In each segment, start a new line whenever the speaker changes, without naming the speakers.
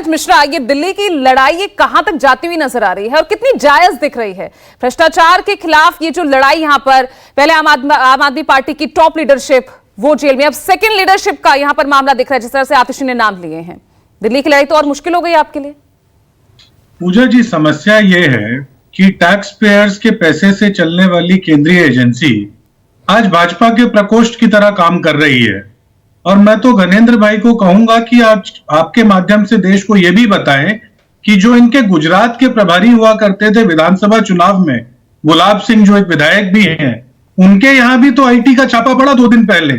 पंकज मिश्रा, ये दिल्ली की लड़ाई ये कहां तक जाती हुई नजर आ रही है और कितनी जायज दिख रही है? भ्रष्टाचार के खिलाफ ये जो लड़ाई यहां पर, पहले आम आदमी पार्टी की टॉप लीडरशिप वो जेल में, अब सेकंड लीडरशिप का यहां पर मामला दिख रहा है, जिस तरह से आतिशी ने नाम लिए हैं। दिल्ली की लड़ाई तो और मुश्किल हो गई आपके लिए।
पूजा जी, समस्या ये है कि टैक्स पेयर्स के पैसे से चलने वाली केंद्रीय एजेंसी आज भाजपा के प्रकोष्ठ की तरह काम कर रही है। और मैं तो गणेंद्र भाई को कहूंगा कि आज आपके माध्यम से देश को यह भी बताएं कि जो इनके गुजरात के प्रभारी हुआ करते थे विधानसभा चुनाव में, गुलाब सिंह जो एक विधायक भी हैं, उनके यहां भी तो आईटी का छापा पड़ा 2 दिन पहले।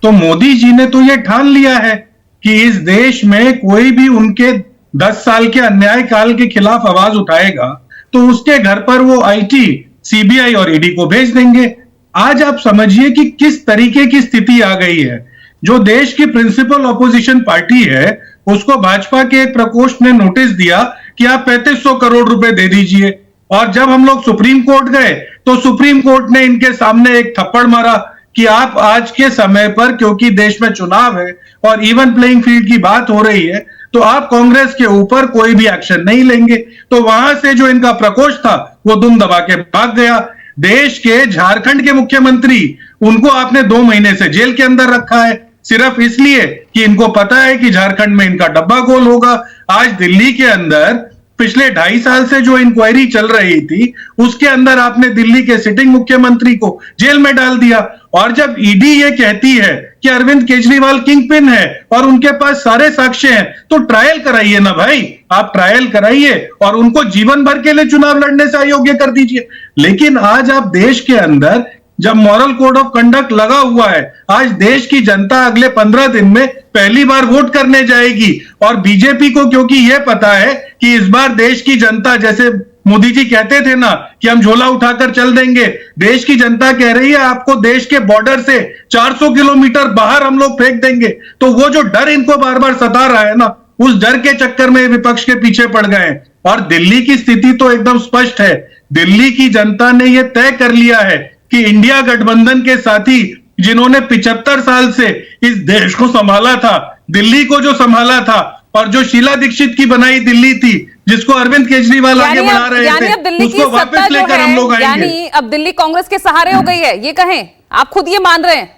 तो मोदी जी ने तो यह ठान लिया है कि इस देश में कोई भी उनके 10 साल के अन्याय काल के खिलाफ आवाज उठाएगा तो उसके घर पर वो आईटी, सीबीआई और ईडी को भेज देंगे। आज आप समझिए कि किस तरीके की स्थिति आ गई है। जो देश की प्रिंसिपल ऑपोजिशन पार्टी है, उसको भाजपा के एक प्रकोष्ठ ने नोटिस दिया कि आप 3500 करोड़ रुपए दे दीजिए। और जब हम लोग सुप्रीम कोर्ट गए तो सुप्रीम कोर्ट ने इनके सामने एक थप्पड़ मारा कि आप आज के समय पर, क्योंकि देश में चुनाव है और इवन प्लेइंग फील्ड की बात हो रही है, तो आप कांग्रेस के ऊपर कोई भी एक्शन नहीं लेंगे। तो वहां से जो इनका प्रकोष्ठ था वो दुम दबा के भाग गया। देश के झारखंड के मुख्यमंत्री, उनको आपने 2 महीने से जेल के अंदर रखा है सिर्फ इसलिए कि इनको पता है कि झारखंड में इनका डब्बा गोल होगा। आज दिल्ली के अंदर पिछले 2.5 साल से जो इंक्वायरी चल रही थी, उसके अंदर आपने दिल्ली के सिटिंग मुख्यमंत्री को जेल में डाल दिया। और जब ईडी ये कहती है कि अरविंद केजरीवाल किंग पिन है और उनके पास सारे साक्ष्य हैं, तो ट्रायल कराइए ना भाई, आप ट्रायल कराइए और उनको जीवन भर के लिए चुनाव लड़ने से अयोग्य कर दीजिए। लेकिन आज आप देश के अंदर जब मॉरल कोड ऑफ कंडक्ट लगा हुआ है, आज देश की जनता अगले 15 दिन में पहली बार वोट करने जाएगी। और बीजेपी को क्योंकि यह पता है कि इस बार देश की जनता, जैसे मोदी जी कहते थे ना कि हम झोला उठाकर चल देंगे, देश की जनता कह रही है आपको देश के बॉर्डर से 400 किलोमीटर बाहर हम लोग फेंक देंगे। तो वो जो डर इनको बार बार सता रहा है ना, उस डर के चक्कर में विपक्ष के पीछे पड़ गए। और दिल्ली की स्थिति तो एकदम स्पष्ट है। दिल्ली की जनता ने यह तय कर लिया है कि इंडिया गठबंधन के साथी, जिन्होंने 75 साल से इस देश को संभाला था, दिल्ली को जो संभाला था, और जो शीला दीक्षित की बनाई दिल्ली थी, जिसको अरविंद केजरीवाल आगे बढ़ा रहे थे, उसको वापस लेकर हम लोग आएंगे।
यानी अब दिल्ली कांग्रेस के सहारे हो गई है, ये कहें? आप खुद ये मान रहे हैं?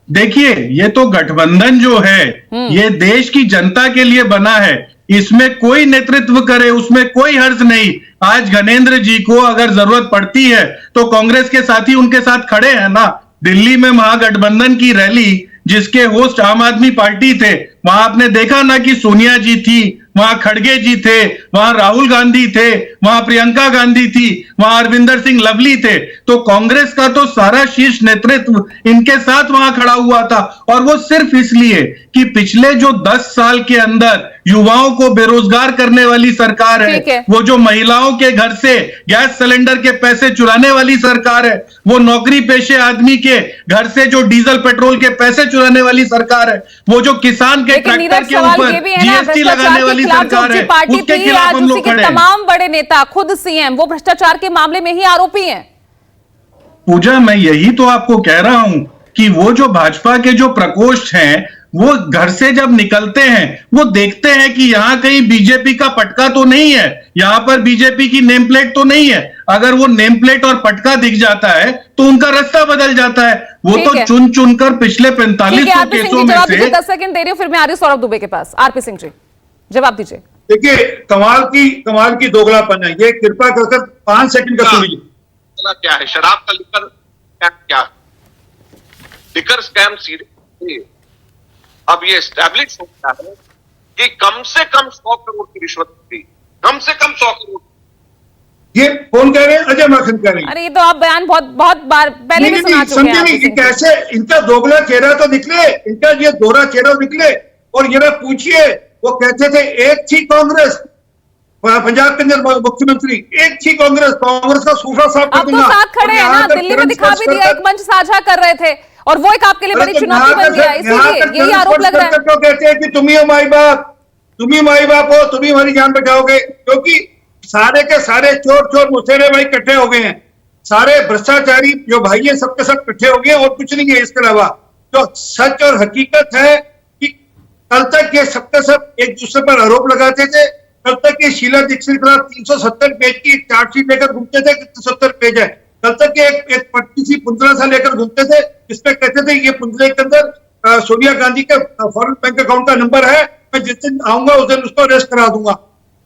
देखिए, ये तो गठबंधन जो है ये देश की जनता के लिए बना है। इसमें कोई नेतृत्व करे उसमें कोई हर्ज नहीं। आज गणेंद्र जी को अगर जरूरत पड़ती है तो कांग्रेस के साथी उनके साथ खड़े हैं ना। दिल्ली में महागठबंधन की रैली जिसके होस्ट आम आदमी पार्टी थे, वहां आपने देखा ना कि सोनिया जी थी, वहां खड़गे जी थे, वहां राहुल गांधी थे, वहां प्रियंका गांधी थी, वहां अरविंदर सिंह लवली थे। तो कांग्रेस का तो सारा शीर्ष नेतृत्व इनके साथ वहां खड़ा हुआ था। और वो सिर्फ इसलिए कि पिछले जो 10 साल के अंदर युवाओं को बेरोजगार करने वाली सरकार है, वो जो महिलाओं के घर से गैस सिलेंडर के पैसे चुराने वाली सरकार है, वो नौकरी पेशे आदमी के घर से जो डीजल पेट्रोल के पैसे चुराने वाली सरकार है, वो जो किसान के ट्रैक्टर के ऊपर जीएसटी लगाने वाली सरकार है, उसके खिलाफ हम लोग खड़े हैं।
तमाम बड़े नेता, खुद सीएम, वो भ्रष्टाचार के मामले में ही आरोपी हैं।
पूजा, मैं यही तो आपको कह रहा हूं कि वो जो भाजपा के जो प्रकोष्ठ हैं, वो घर से जब निकलते हैं वो देखते हैं कि यहां कहीं बीजेपी का पटका तो नहीं है, यहां पर बीजेपी की नेम प्लेट तो नहीं है। अगर वो नेम प्लेट और पटका दिख जाता है तो उनका रास्ता बदल जाता है। वो तो चुन चुनकर पिछले 4500 केसों में से
10 सेकंड दे रही हूं, फिर मैं आ रही हूं सौरभ दुबे के पास। आरपी सिंह जी, जवाब दीजिए।
देखिए, कमाल की दोगलापन है ये। कृपा कर 5 सेकंड का सुनिए।
क्या है शराब का लिकर क्या है? Liquor scam serious. अब ये एस्टैब्लिश हो गया है कि कम से कम 100 करोड़ की रिश्वत थी, कम से कम 100 करोड़।
ये कौन कह रहे हैं? अजय माखन कह रहे हैं।
अरे ये तो आप बयान बहुत बार पहले भी सुना चुके हैं।
नहीं, कैसे इनका दोगला चेहरा तो निकले, इनका ये दोहरा चेहरा निकले। और ये पूछिए, वो कहते थे एक थी कांग्रेस, पंजाब के अंदर मुख्यमंत्री एक थी कांग्रेस का सूफा साफ कर दूंगा।
अब तो साथ खड़े हैं ना, दिल्ली में दिखा भी दिया, एक मंच साझा कर रहे थे और वो एक आपके लिए बड़ी चुनौती बन गया। इसीलिए यही आरोप लग रहा है।
तो कहते हैं कि तुम ही माई बाप हो, तुम ही हमारी जान बचाओगे। क्योंकि सारे के सारे चोर मुसेरे भाई इकट्ठे हो गए हैं, सारे भ्रष्टाचारी जो भाई है सबके सब इकट्ठे हो गए और कुछ नहीं है इसके अलावा। तो सच और हकीकत है कि कल तक ये सबके सब एक दूसरे पर आरोप लगाते थे, कल तक ये शीला दीक्षित के खिलाफ 370 पेज की चार्जशीट लेकर घूमते थे, 70 पेज है। कल तक ये एक पट्टी सी पुंजरा सा लेकर घूमते थे, जिसमें कहते थे ये पुंजरे के अंदर सोनिया गांधी का फॉरेन बैंक अकाउंट का नंबर है, मैं जिस दिन आऊंगा उस दिन उसको अरेस्ट करा दूंगा।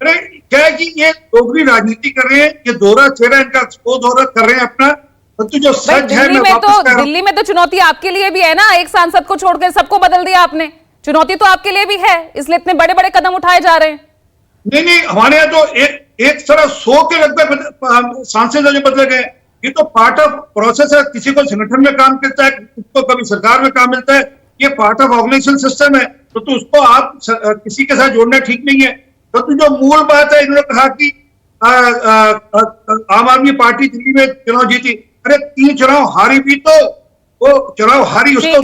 अरे क्या है कि ये दोगली राजनीति कर रहे हैं, ये दोहरा चेहरा इनका एक्सपोज हो रहा कर रहे हैं अपना। तो जो
भाई,
सच है
दिल्ली में तो चुनौती आपके लिए भी है ना, एक सांसद को छोड़कर सबको बदल दिया आपने, चुनौती तो आपके लिए भी है, इसलिए इतने बड़े बड़े कदम उठाए जा रहे हैं।
नहीं, हमारे यहाँ तो एक तरह 100 के लगभग सांसद जो बदले गए। ये तो पार्ट ऑफ प्रोसेस है, किसी को संगठन में काम करता है, किसी को कभी सरकार में काम मिलता है, ये पार्ट ऑफ ऑर्गेनाइजेशन सिस्टम है। तो उसको आप किसी के साथ जोड़ना ठीक नहीं है। तो जो मूल बात है, इन्होंने कहा कि आम आदमी पार्टी दिल्ली में चुनाव जीती, अरे 3 चुनाव हारी भी तो वो चुनाव हारी उसको